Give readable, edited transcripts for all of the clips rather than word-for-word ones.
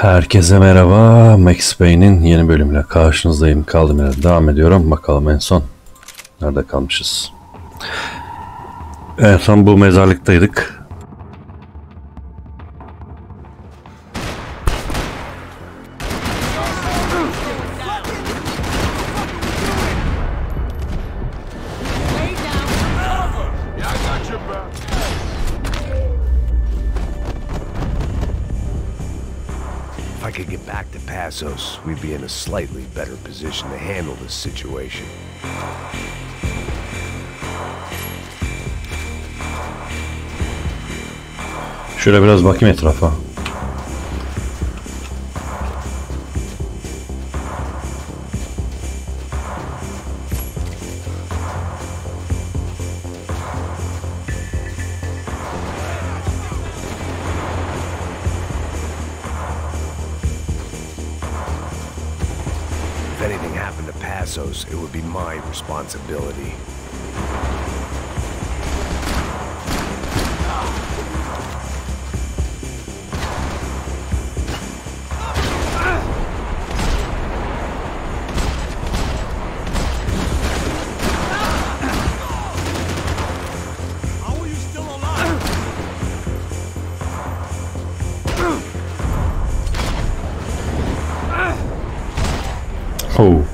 Herkese merhaba. Max Payne'in yeni bölümüyle karşınızdayım. Kaldığım yerden devam ediyorum. Bakalım en son nerede kalmışız? En son bu mezarlıktaydık. If I could get back to Passos, we'd be in a slightly better position to handle this situation. Şöyle biraz bakayım etrafa. If anything happened to Passos, it would be my responsibility. Oh.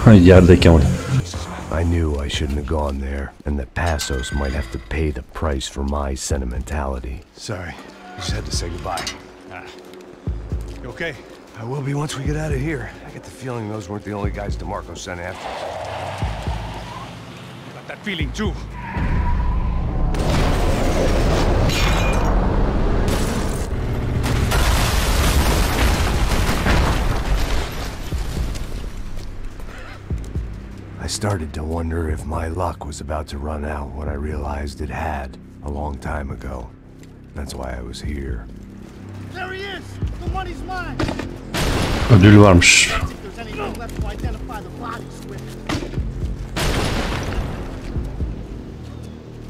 Yerdeyken orada. I knew I shouldn't have gone there, and that Passos might have to pay the price for my sentimentality. Sorry, just had to say goodbye. You okay? I will be once we get out of here. I get the feeling those weren't the only guys DeMarco sent after us. Got that feeling too. I started to wonder if my luck was about to run out when I realized it had a long time ago. That's why I was here. There he is! The money's mine! Ödül varmış. If there's anything left to identify the bodies with.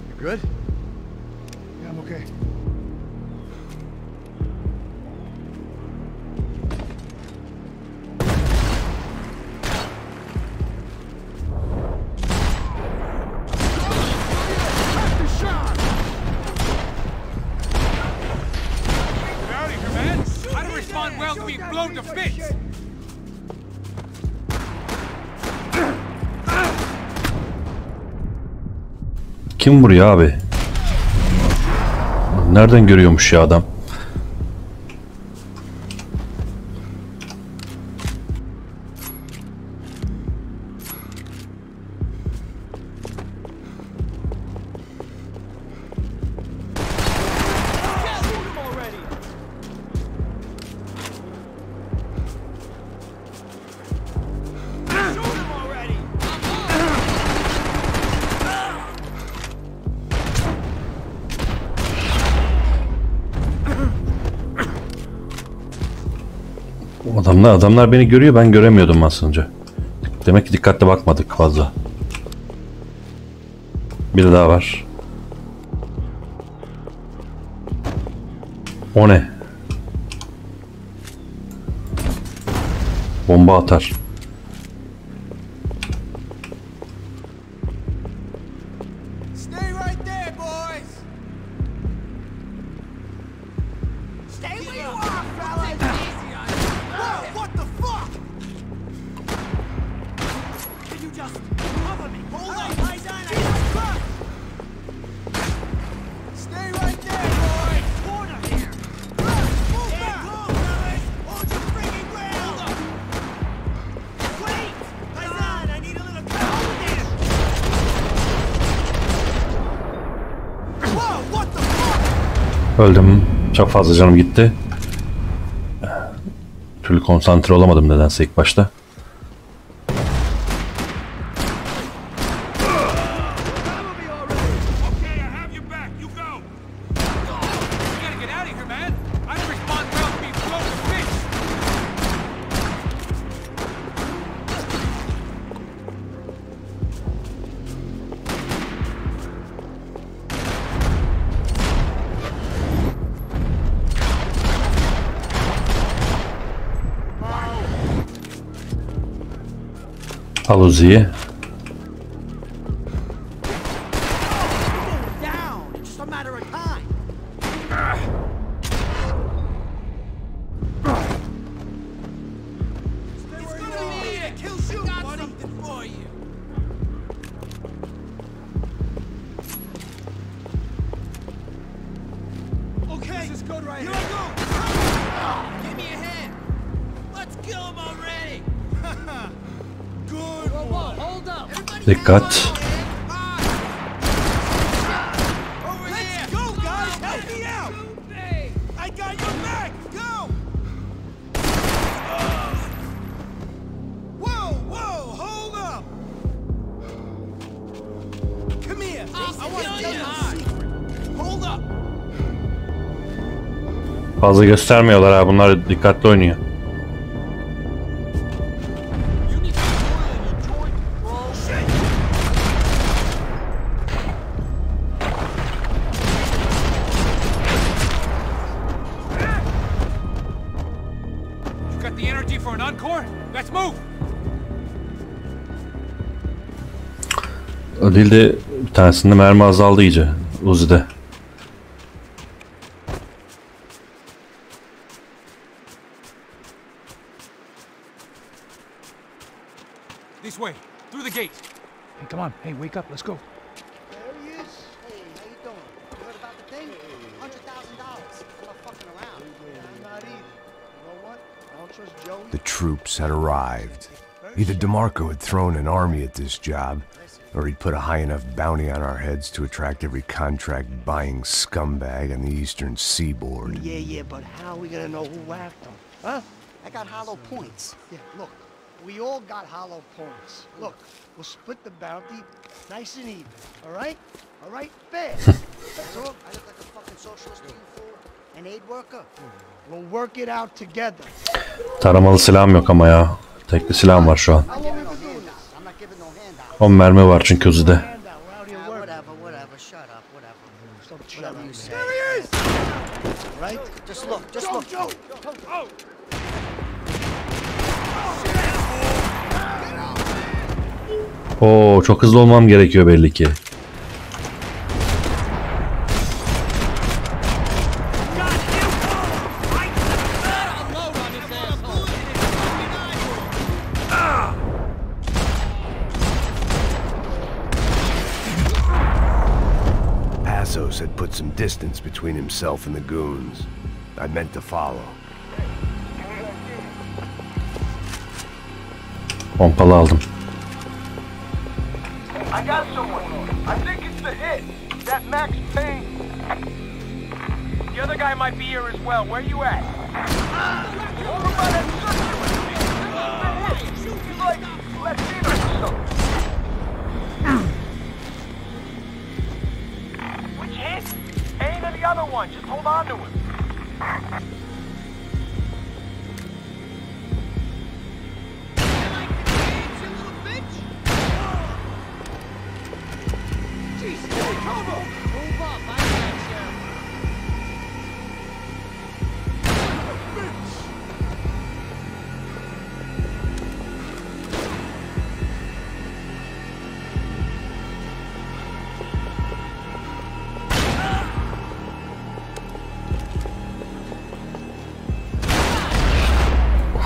You good? Yeah, I'm okay. Well, being blown to bits. Kim vuruyor abi? Nereden görüyormuş ya adam? Adamlar beni görüyor, ben göremiyordum aslında. Demek ki dikkatli bakmadık fazla. Biri daha var. O ne? Bomba atar. Stay right there, boys! Stay where you are, fellas! Whoa, what the fuck? Can you just cover me? Hold on, eyes on, Jesus Christ! Stay right there, boys! Corner here! Move back! Fellas! Hold your freaking ground! Wait! Eyes on, I need a little cover here! Whoa, what the fuck? Öldüm. Çok fazla canım gitti. Türlü konsantre olamadım nedense ilk başta. Al Uzi'yi. Down. It's just a matter of time. It's gonna be me that kills you, buddy. Something for you. Okay, this is good right here. Here I go. Give me a hand. Let's kill him already. Good. Whoa, hold up. Dikkat. Over here. Let's go, guys. Help me out. I got your back. Go. Whoa, whoa, hold up. Come here. I want to tell you a secret. Hold up. Fazla göstermiyorlar ha. Bunlar dikkatli oynuyor. You got the energy for an encore? Let's move! O değil de bir tanesinde mermi azaldı iyice. Uzi'de. This way, through the gate. Hey, come on. Hey, wake up. Let's go. There he is. Hey, how you doing? You heard about the thing? $100,000. I'm not fucking around. I'm not either. You know what? I don't trust Joey. The troops had arrived. Either DeMarco had thrown an army at this job, or he'd put a high enough bounty on our heads to attract every contract-buying scumbag on the eastern seaboard. Yeah, but how are we gonna know who whacked him? Huh? I got hollow points. Yeah, look. We all got hollow points. Look, we'll split the bounty nice and even. All right? All right? Fair. So, I look like a fucking socialist to you fool? An aid worker? We'll work it out together. Taramalı silahım yok ama ya. Tekli silahım var şu an. I'm giving no handouts. I'm not giving no handouts. 10 mermi var çünkü Uzi'de. Whatever. Shut up. Whatever you say. There he is! Right? Just look. Joe. Oo, çok hızlı olmam gerekiyor belli ki. Passos had put some distance between himself and the goons. I meant to follow. Pompalı aldım. I got someone. I think it's the hit. That Max Payne. The other guy might be here as well. Where you at? Over by that circular. He's like Latino or something. Which hit? Payne or the other one? Just hold on to him.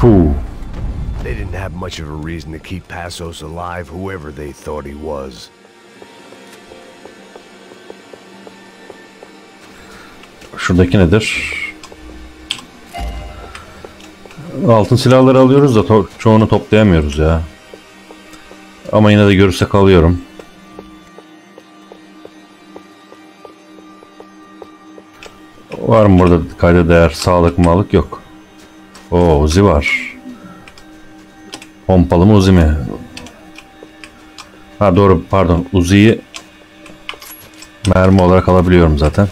Huu. They didn't have much of a reason to keep Passos alive, whoever they thought he was. Şuradaki nedir? Altın silahları alıyoruz da çoğunu toplayamıyoruz ya. Ama yine de görürsek alıyorum. Var mı burada kayda değer sağlık malık yok. Oo, Uzi var. Pompalı mı Uzi mi? Ha doğru, pardon, Uzi'yi mermi olarak alabiliyorum zaten.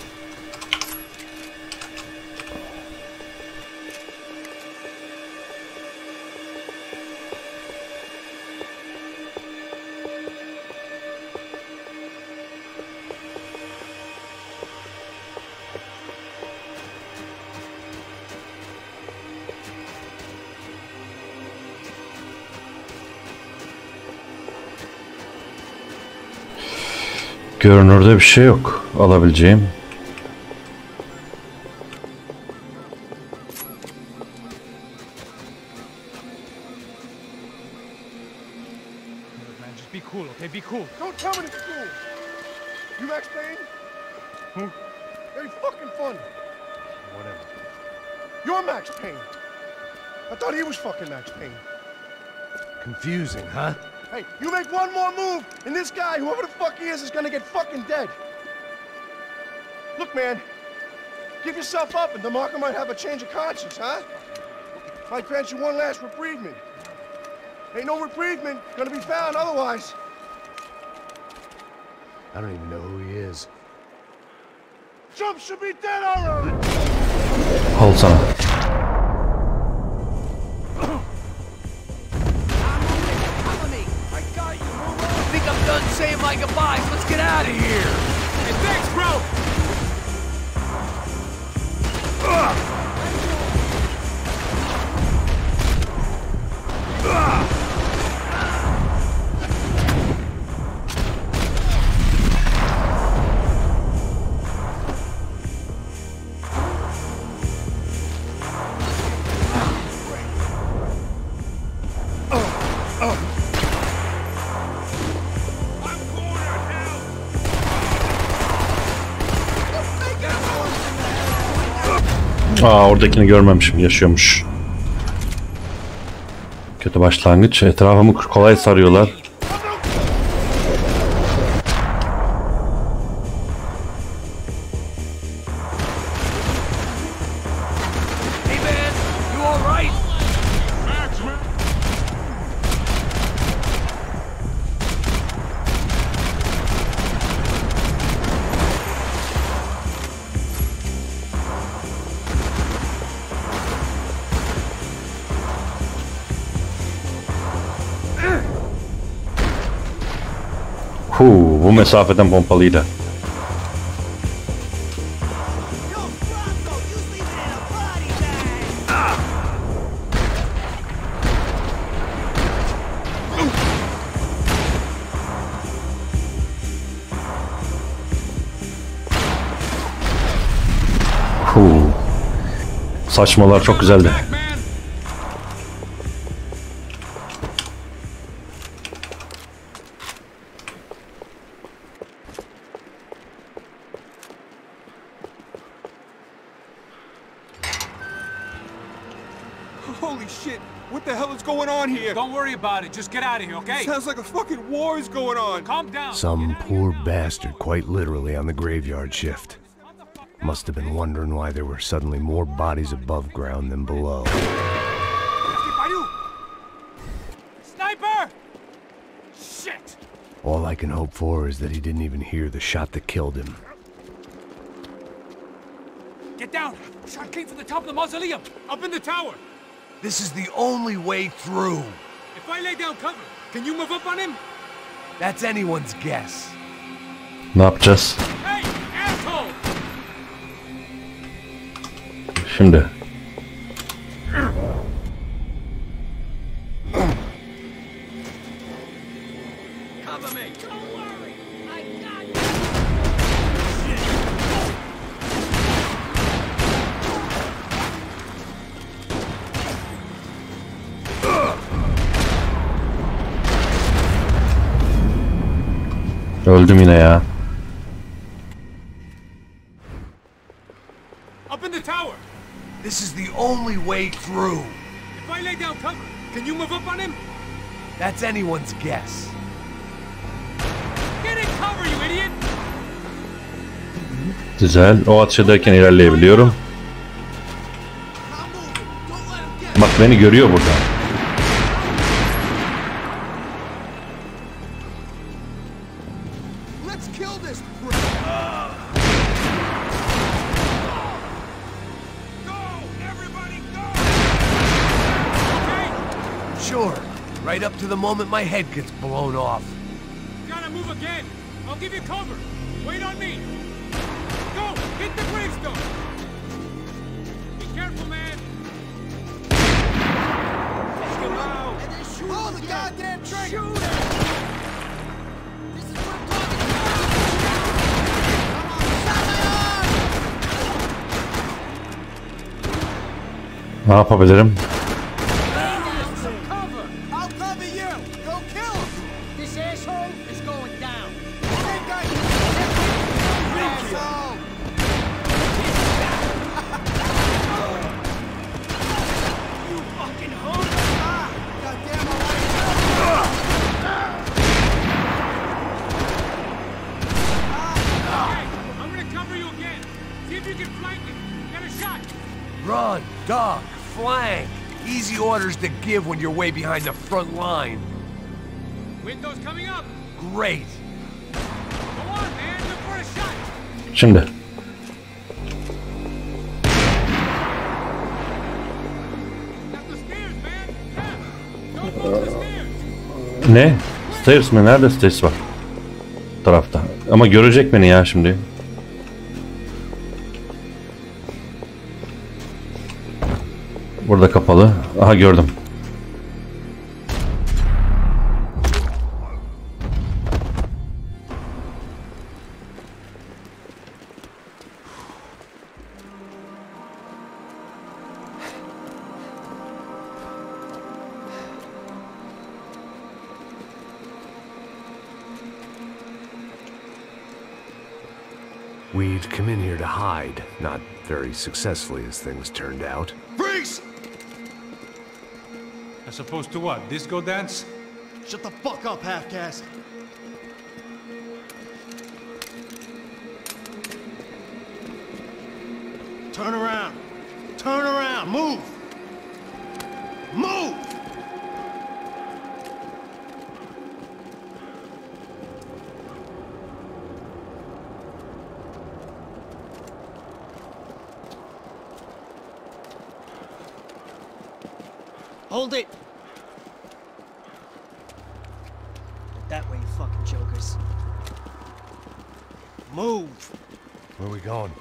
Görünürde bir şey yok alabileceğim. Man, just be cool, okay? Be cool. Don't tell me it's cool. You Max Payne? Who? Very fucking funny. Whatever. You're Max Payne. I thought he was fucking Max Payne. Confusing, huh? Hey, you make one more move, and this guy, whoever the fuck he is gonna get fucking dead. Look, man, give yourself up, and DeMarco might have a change of conscience, huh? Might grant you one last reprievement. Ain't no reprievement gonna be found otherwise. I don't even know who he is. Trump should be dead already! Al sana. I got you, Momo. I think I'm done saying my goodbyes. Let's get out of here. Hey, thanks, bro! Aa, oradakini görmemişim. Yaşıyormuş. Kötü başlangıç. Etrafımı kolay sarıyorlar. Hey, man, you all right? Bu mesafeden pompalıydı. Yo, Bronco, you leave it in a body bag! Saçmalar çok güzeldi. Back, man! Holy shit! What the hell is going on here? Don't worry about it. Just get out of here, okay? Sounds like a fucking war is going on. Calm down. Some poor bastard, quite literally, on the graveyard shift. Must have been wondering why there were suddenly more bodies above ground than below. Sniper! Shit! All I can hope for is that he didn't even hear the shot that killed him. Get down! Shot came from the top of the mausoleum! Up in the tower! This is the only way through. If I lay down cover, can you move up on him? That's anyone's guess. Ne yapacağız? Hey, asshole! Şimdi. Cover me. Don't worry, I got you! Öldüm yine ya. Up in the tower! This is the only way through. If I lay down cover, can you move up on him? That's anyone's guess. Get in cover, you idiot! Güzel. O atış ederken ilerleyebiliyorum. Bak beni görüyor burada. Let's kill this Sure. Right up to the moment my head gets blown off. Gotta move again! I'll give you cover! Wait on me! Go! Hit the gravestone! Be careful, man! Oh, the goddamn trigger! This is what I'm talking about! Ne yapabilirim? I'll cover you. Go kill him. This asshole is going down. Asshole. You fucking hoe. Goddamn I'm gonna cover you again. See if you can flank it. Get a shot. Run, duck, flank. Easy orders to give when you're way behind the front line. Windows coming up. Great. Go on, man. Look for a shot. Şimdi. Up the stairs, man. Yeah. Don't move the stairs. Ne? Stairs mi? Nerede stairs var? Bu tarafta. Ama görecek beni ya şimdi. Burada kapalı. Aha gördüm. We'd come in here to hide, not very successfully as things turned out. Freeze! As opposed to what? Disco dance? Shut the fuck up, half-caste. Turn around. Turn around. Move. Move! Hold it! That way, you fucking jokers. Move! Where are we going?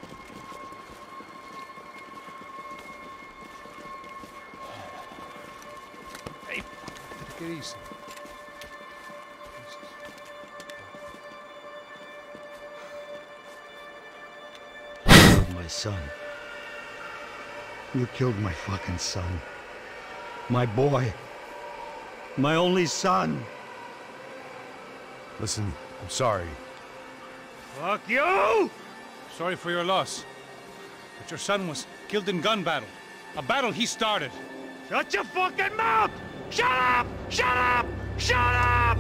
Hey, take it easy. My son. You killed my fucking son. My boy. My only son. Listen, I'm sorry. Fuck you! Sorry for your loss. But your son was killed in gun battle. A battle he started. Shut your fucking mouth! Shut up! Shut up! Shut up!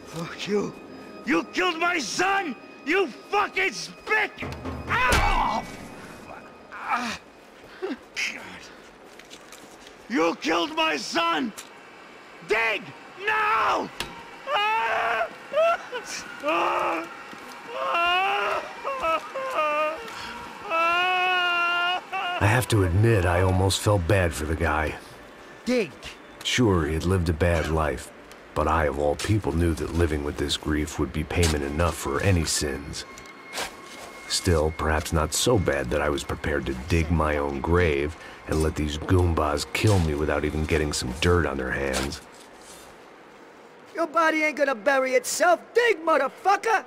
Fuck you. You killed my son! You fucking spick! Ow! You killed my son! Dig! Now! I have to admit, I almost felt bad for the guy. Dig! Sure, he had lived a bad life, but I, of all people, knew that living with this grief would be payment enough for any sins. Still, perhaps not so bad that I was prepared to dig my own grave and let these goombas kill me without even getting some dirt on their hands. Your body ain't gonna bury itself. Dig, motherfucker!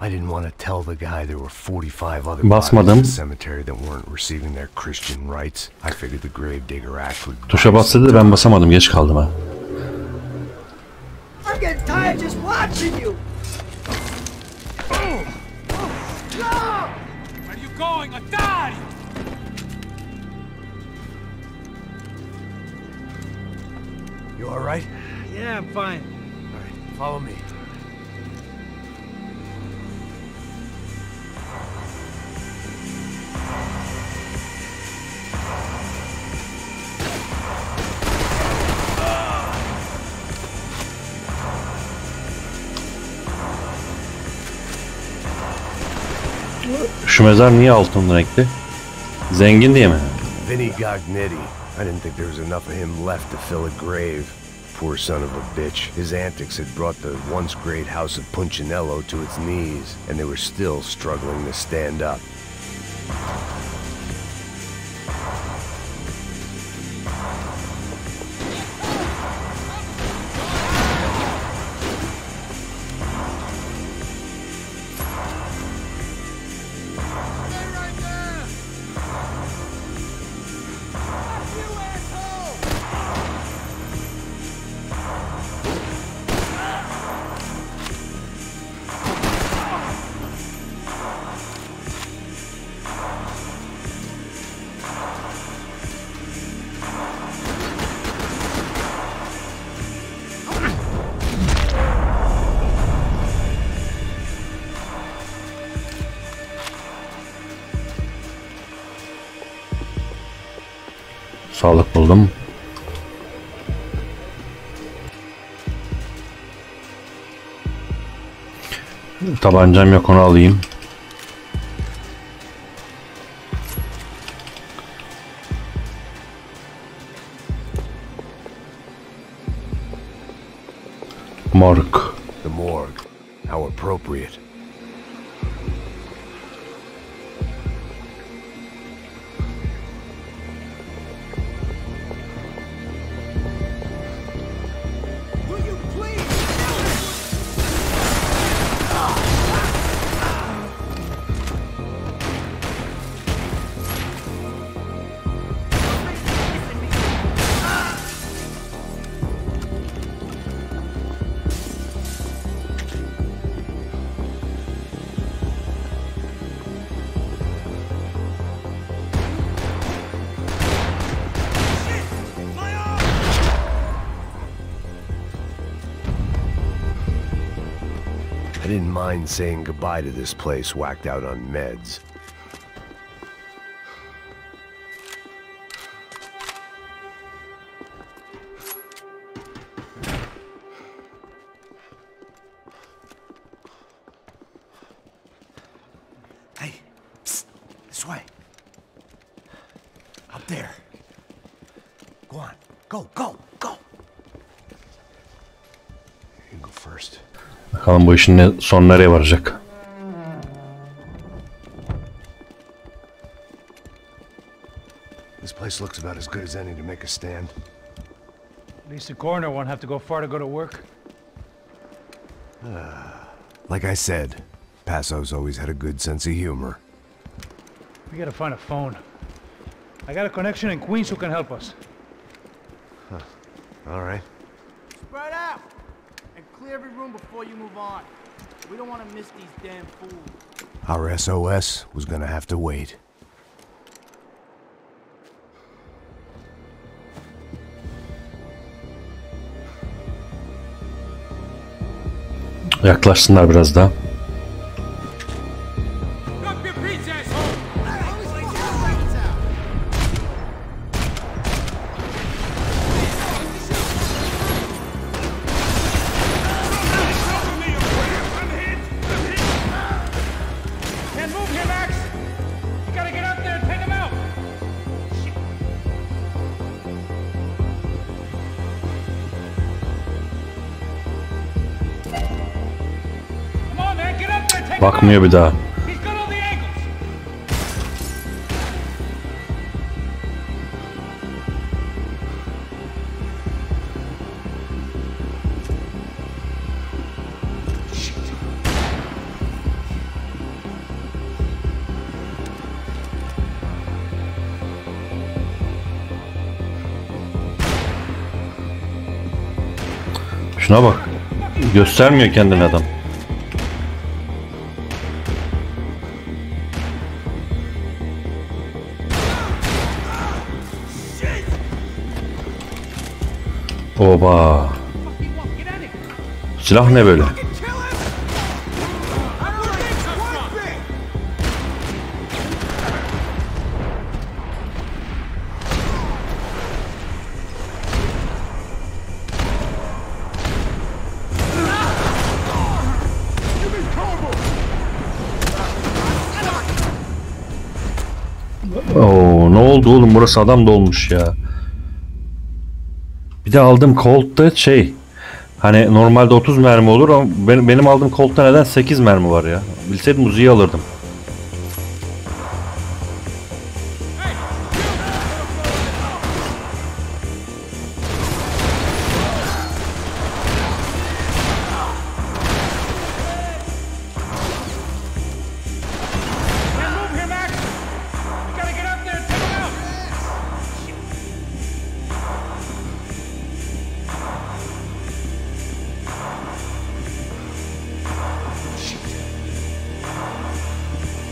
I didn't want to tell the guy there were 45 other bodies in Basmadım. the cemetery that weren't receiving their Christian rights. I figured the gravedigger act would... Tuşa bas dedi de ben basamadım. Geç kaldım ha. I'm getting tired just watching you! Where are you going? I died! You all right? Yeah, I'm fine. All right, follow me. Şu mezar niye altın renkli? Zengin diye mi? Vinny Gognetti. I didn't think there was enough of him left to fill a grave. Poor son of a bitch. His antics had brought the once great house of Punchinello to its knees, and they were still struggling to stand up. Sağlık buldum. Tabancam yok, onu alayım. Morg. The morgue. How appropriate. Will you please? I didn't mind saying goodbye to this place whacked out on meds. Hey, psst, this way. Up there. Go on. Go, go, go. You go first. Bakalım bu işin son nereye varacak? This place looks about as good as any to make a stand. At least the coroner won't have to go far to go to work. Like I said, Passo's always had a good sense of humor. We gotta find a phone. I got a connection in Queens who can help us. All right. Spread out and clear every room before you move on. We don't want to miss these damn fools. Our SOS was gonna have to wait. Yaklaşsınlar biraz daha. Bakmıyor bir daha. Şuna bak. Göstermiyor kendini adam. Oba. Silah ne böyle? Oo, ne oldu oğlum, burası adam dolmuş ya. Bir de aldığım Colt'ta hani normalde 30 mermi olur ama benim aldığım Colt'ta neden 8 mermi var ya. Bilseydim Uzi'yi alırdım.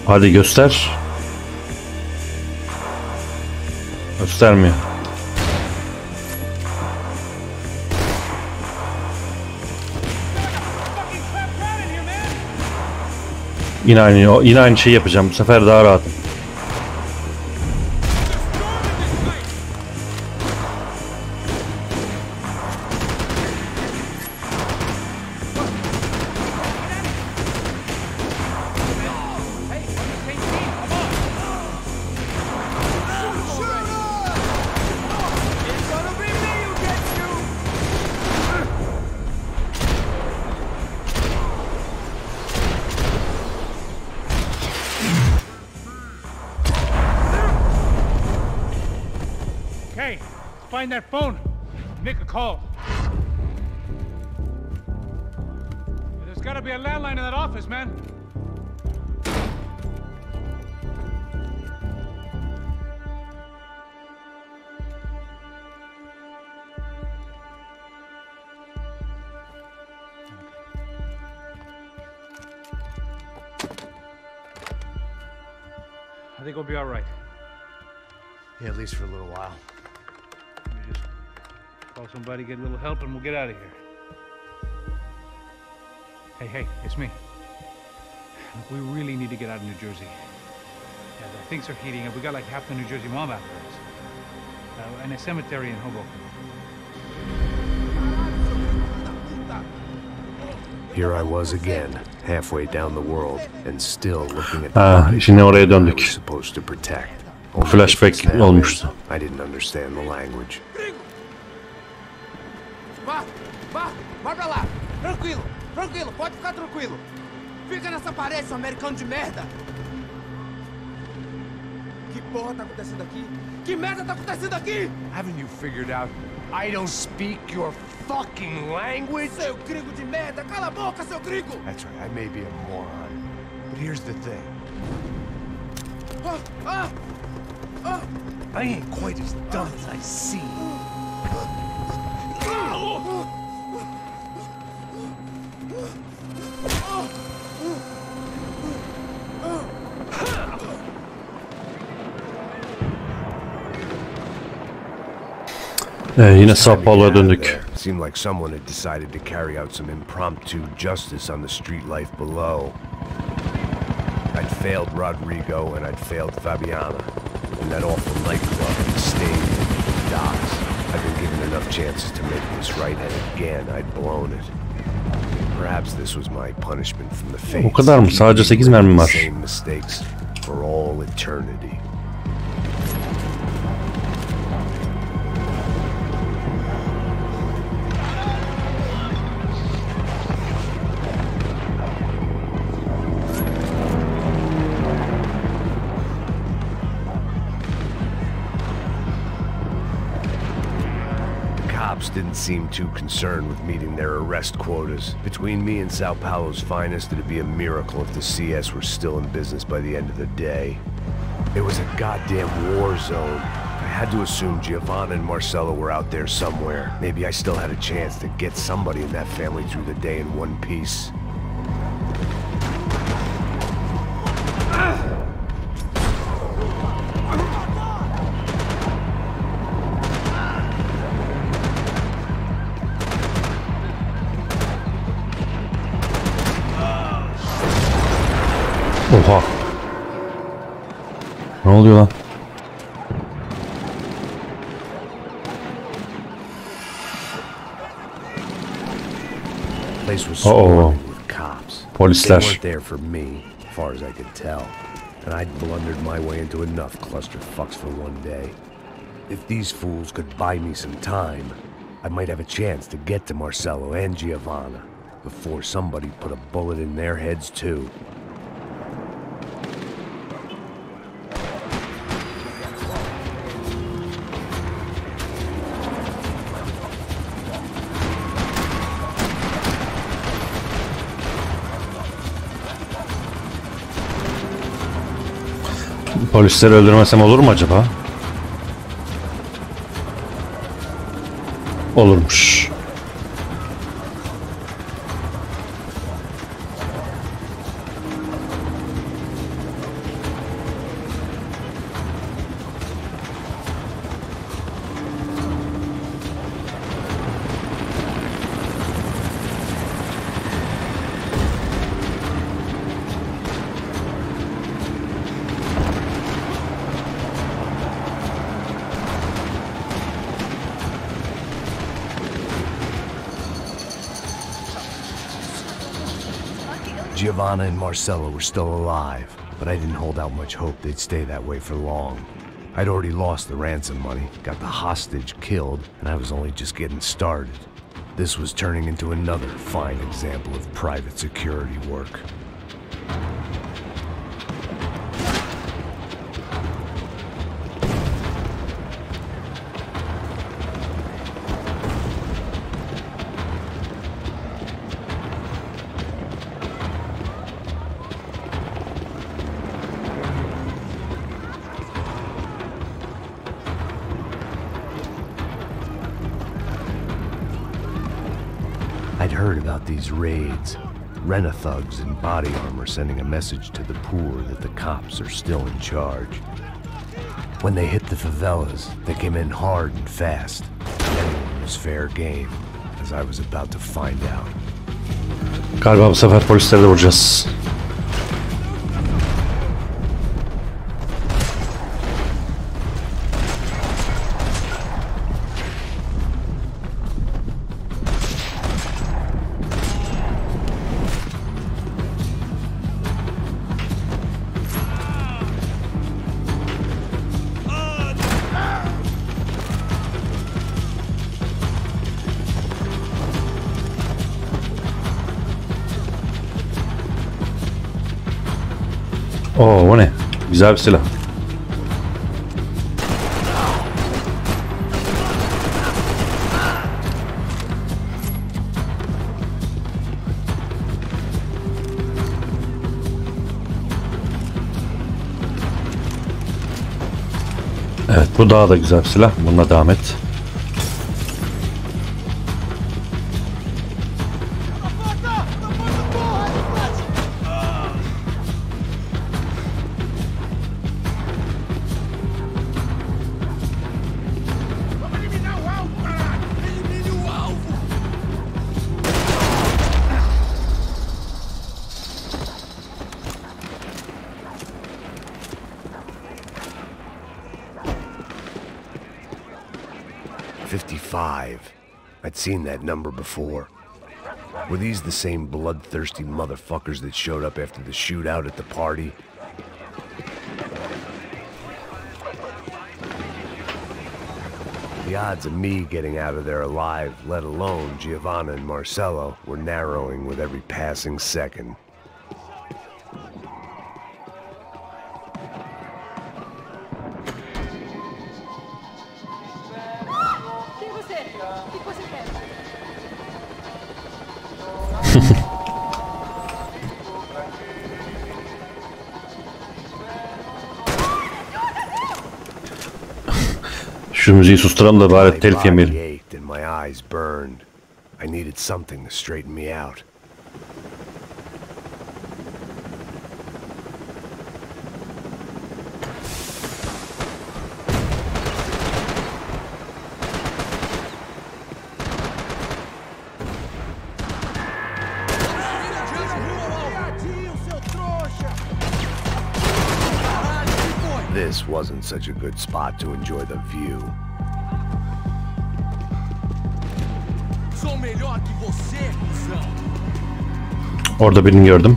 Hadi göster. Göstermiyor. Yine aynı şeyi yapacağım. Bu sefer daha rahatım. find that phone. Make a call. There's got to be a landline in that office, man. I think we'll be all right. Yeah, at least for a little while. Let me just call somebody, get a little help, and we'll get out of here. Hey, it's me. Look, we really need to get out of New Jersey. Yeah, things are heating up. We got like half the New Jersey mob after us. And a cemetery in Hoboken. Here I was again, halfway down the world, and still looking at the şimdi oraya I döndük. was supposed to protect. Only Flashback since now, olmuştu. I didn't understand the language. Vai pra lá. Tranquilo, pode ficar tranquilo. Fica nessa parede, seu americano de merda. Que porra tá acontecendo aqui? Que merda tá acontecendo aqui? Haven't you figured out I don't speak your fucking language? Seu gringo de merda, cala a boca, seu gringo! That's right, I may be a moron, but here's the thing. I ain't quite as dumb as I seem. Yine Sao Paulo'ya döndük. Seemed like someone had decided to carry out some impromptu justice on the street life below. I'd failed Rodrigo and I'd failed Fabiana. In that awful nightclub and stayed in the docks. I'd been given enough chances to make this right, and again I'd blown it. Perhaps this was my punishment from the fates. O kadar mı? Sadece 8 mermim var. Same mistakes for all eternity. Didn't seem too concerned with meeting their arrest quotas. Between me and Sao Paulo's finest, it'd be a miracle if the CS were still in business by the end of the day. It was a goddamn war zone. I had to assume Giovanna and Marcello were out there somewhere. Maybe I still had a chance to get somebody in that family through the day in one piece. Oha. Ne oluyor lan? Place was swarming with cops. Polisler. They weren't there for me, as far as I could tell. And I'd blundered my way into enough clusterfucks for one day. If these fools could buy me some time, I might have a chance to get to Marcello and Giovanna before somebody put a bullet in their heads too. Polisleri öldürmesem olur mu acaba? Olurmuş. Giovanna and Marcello were still alive, but I didn't hold out much hope they'd stay that way for long. I'd already lost the ransom money, got the hostage killed, and I was only just getting started. This was turning into another fine example of private security work. I'd heard about these raids. Rent-a-thugs in body armor sending a message to the poor that the cops are still in charge. When they hit the favelas, they came in hard and fast. Anyone was fair game, as I was about to find out. Galiba bu sefer polisleri de vuracağız. Oo, o ne? Güzel bir silah. Evet, bu daha da güzel bir silah. Bununla devam et. I'd seen that number before. Were these the same bloodthirsty motherfuckers that showed up after the shootout at the party? The odds of me getting out of there alive, let alone Giovanna and Marcello, were narrowing with every passing second. Şu müziği susturalım da bari telif yemeyelim. I needed something to straighten me out. This wasn't such a good spot to enjoy the view. Orada birini gördüm.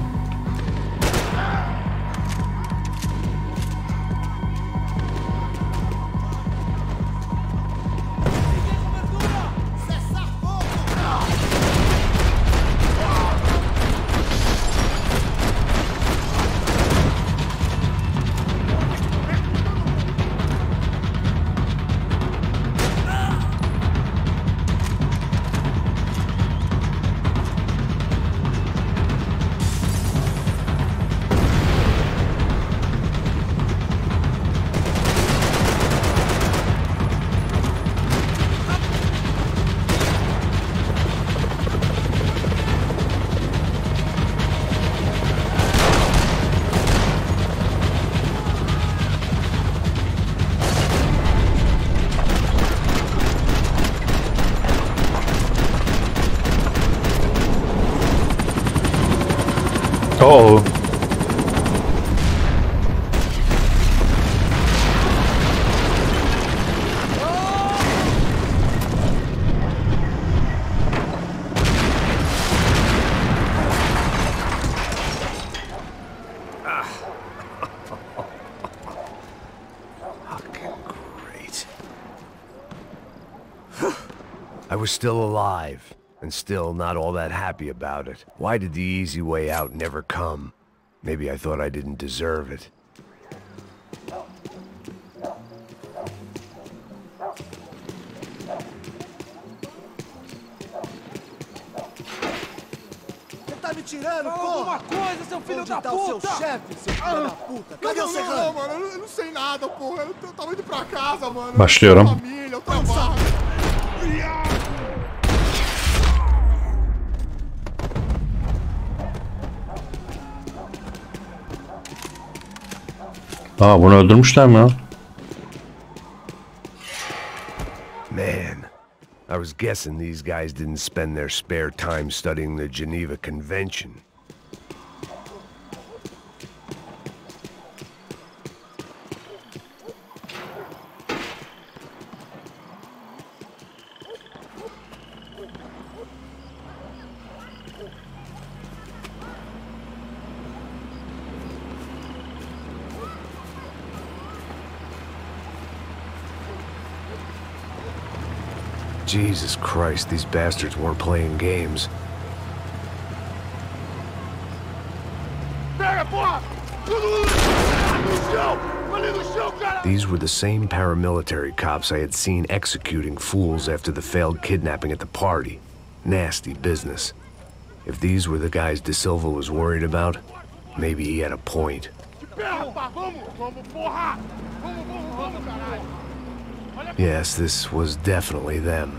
Oh. I was still alive, and still not all that happy about it. Why did the easy way out never come? Maybe I thought I didn't deserve it. Você tá me tirando, Fala porra? alguma coisa, seu filho Onde da tá o seu puta! chefe, seu filho da puta? Cadê o Serrano? Não, mano, eu não sei nada, porra. Eu tava indo pra casa, mano. Başlıyorum. Família, eu trabalho. Aa, bunu öldürmüşler mi ya? Man, I was guessing these guys didn't spend their spare time studying the Geneva Convention. Jesus Christ, these bastards weren't playing games. These were the same paramilitary cops I had seen executing fools after the failed kidnapping at the party. Nasty business. If these were the guys De Silva was worried about, maybe he had a point. Yes, this was definitely them.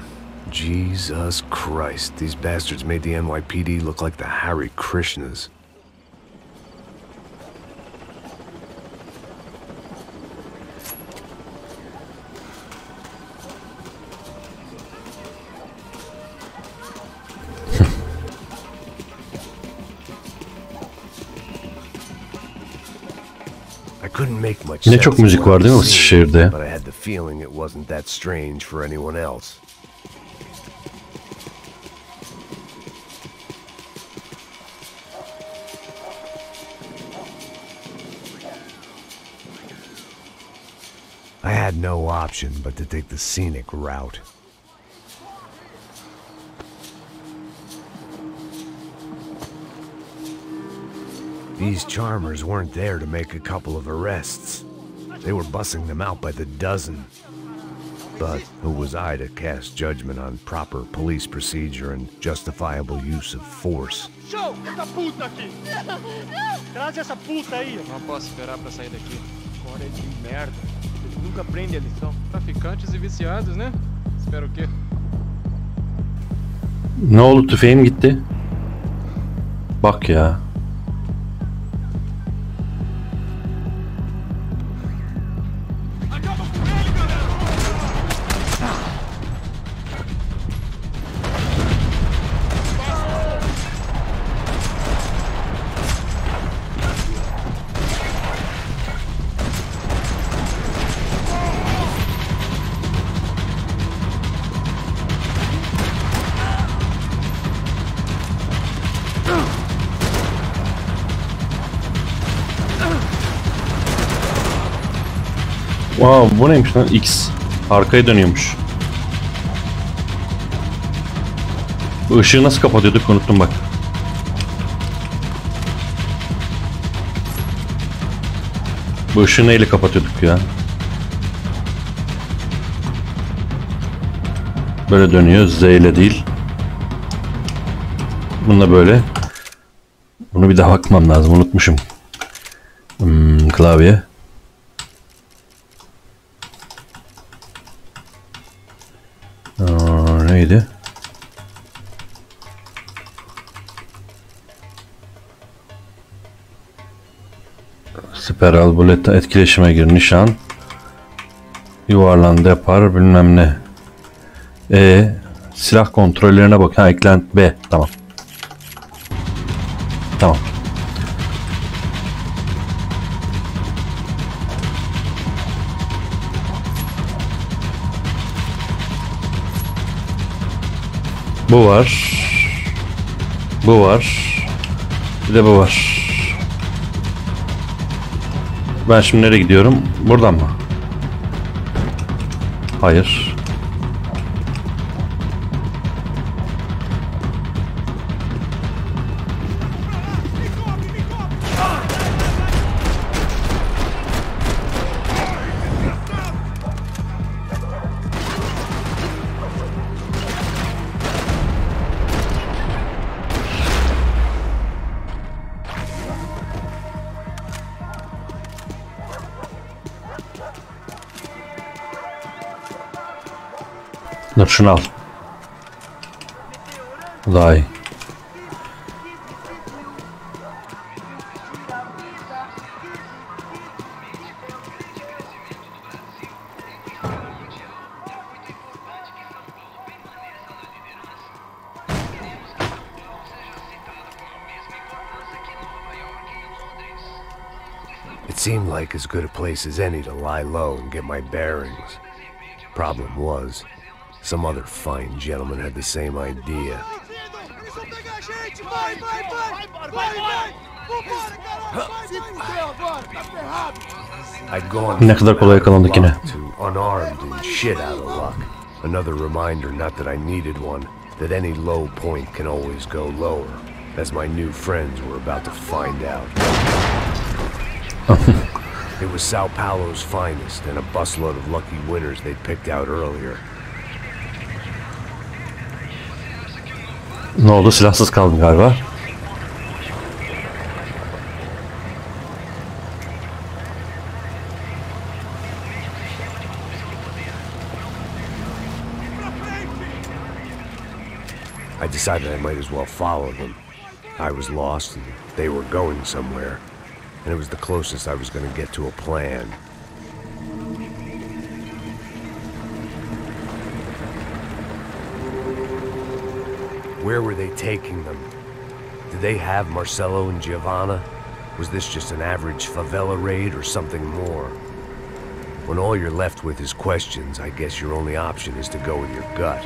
Jesus Christ, these bastards made the NYPD look like the Hare Krishnas. Ne çok müzik var değil mi bu şehirde? But I had the feeling it wasn't that strange for anyone else. I had no option but to take the scenic route. These charmers weren't there to make a couple of arrests. They were bussing them out by the dozen. But who was I to cast judgment on proper police procedure and justifiable use of force? Show! Essa puta aqui! Traz essa puta aí! Não posso esperar pra sair daqui. Fora de merda. Eles nunca aprendem a lição. Traficantes e viciados, né? Espero o quê? Ne oldu, tüfeğim gitti. Bak ya. Wow, bu neymiş lan? X. Arkaya dönüyormuş. Bu ışığı nasıl kapatıyorduk? Unuttum bak. Bu ışığı neyle kapatıyorduk ya? Böyle dönüyor. Z ile değil. Bununla böyle. Bunu bir daha bakmam lazım. Unutmuşum. Klavye. Neydi? Spiral bullet, etkileşime gir, nişan, yuvarlan, depar, bilmem ne. Silah kontrollerine bak. Ha, eklent B. Tamam. Tamam. Bu var. Bu var. Bir de bu var. Ben şimdi nereye gidiyorum? Buradan mı? Hayır. Dur şunu al. Daha iyi. seemed like as good a place as any to lie low and get my bearings. Problem was, some other fine gentleman had the same idea. I'd gone Ne kadar kolay yakalandık yine. to unarmed and shit out of luck. Another reminder, not that I needed one, that any low point can always go lower, as my new friends were about to find out. It was Sao Paulo's finest and a busload of lucky winners they'd picked out earlier. Ne oldu? Silahsız kaldım galiba. I decided I might as well follow them. I was lost and they were going somewhere, and it was the closest I was going to get to a plan. Where were they taking them? Did they have Marcelo and Giovanna? Was this just an average favela raid or something more? When all you're left with is questions, I guess your only option is to go with your gut.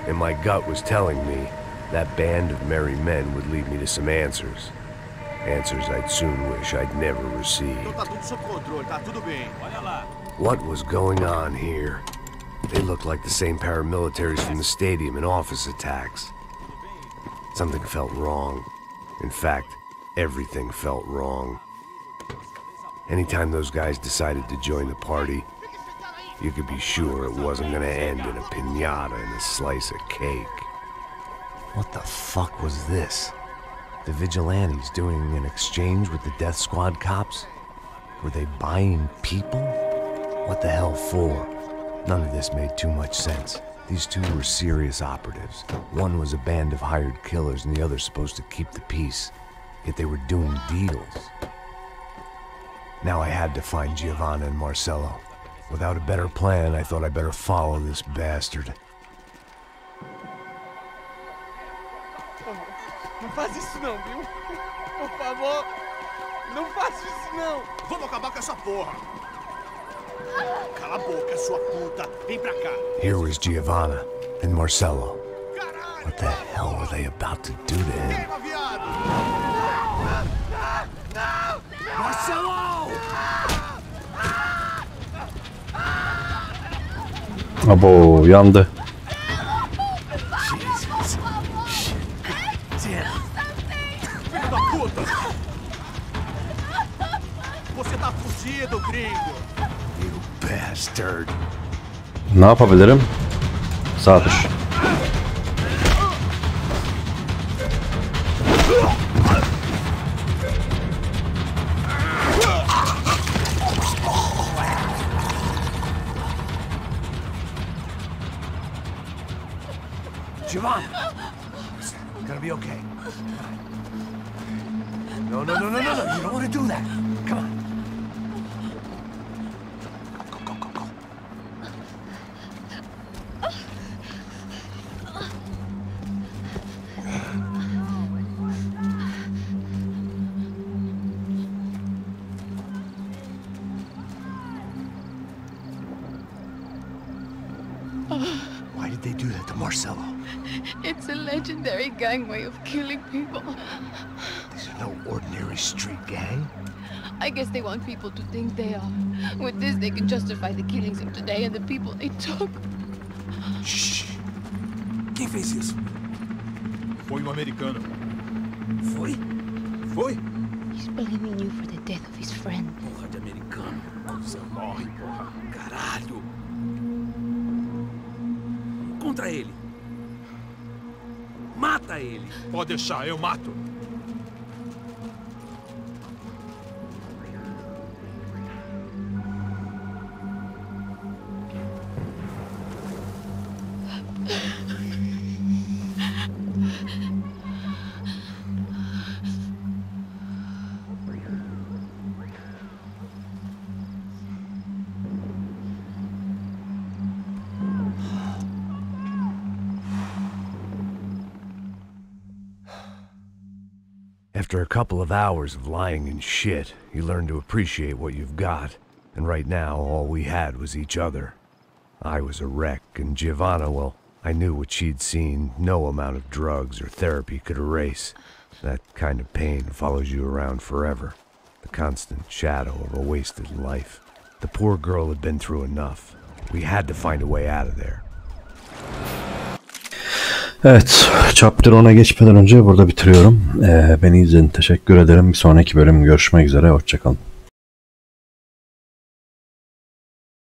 And my gut was telling me that band of merry men would lead me to some answers. Answers I'd soon wish I'd never received. What was going on here? They looked like the same paramilitaries from the stadium in office attacks. Something felt wrong. In fact, everything felt wrong. Anytime those guys decided to join the party, you could be sure it wasn't gonna end in a piñata and a slice of cake. What the fuck was this? The vigilantes doing an exchange with the death squad cops? Were they buying people? What the hell for? None of this made too much sense. These two were serious operatives. One was a band of hired killers and the other supposed to keep the peace. Yet they were doing deals. Now I had to find Giovanna and Marcelo. Without a better plan, I thought I'd better follow this bastard. Não faz isso não, viu? Por favor, não faça isso não. Vamos acabar com essa porra. Cala a boca, sua puta. Vem pra cá. Here was Giovanna and Marcelo. What the hell were they about to do to him? Marcelo! Abo yandı. Filho da puta! Você tá fugido, gringo! You bastard. Ne yapabilirim? Sağ tuş. Giovanna! Gonna be okay. No, no, no, no, no, no. You don't want to do that. Come on. Go, go, go, go. Why did they do that to Marcelo? It's a legendary gang way of killing people. This is no ordinary street gang. I guess they want people to think they are. With this, they can justify the killings of today and the people they took. Shh! Quem fez isso? Foi americano. Foi? Foi? He's blaming you for the death of his friend. Porra de americano. Você morre, porra. Caralho. Contra ele. Mata ele. Pode deixar, eu mato. After a couple of hours of lying in shit, you learn to appreciate what you've got. And right now, all we had was each other. I was a wreck, and Giovanna, well, I knew what she'd seen no amount of drugs or therapy could erase. That kind of pain follows you around forever. The constant shadow of a wasted life. The poor girl had been through enough. We had to find a way out of there. Evet, Chapter 10'a geçmeden önce burada bitiriyorum. Beni izlediğiniz için teşekkür ederim. Bir sonraki bölüm görüşmek üzere. Hoşçakalın.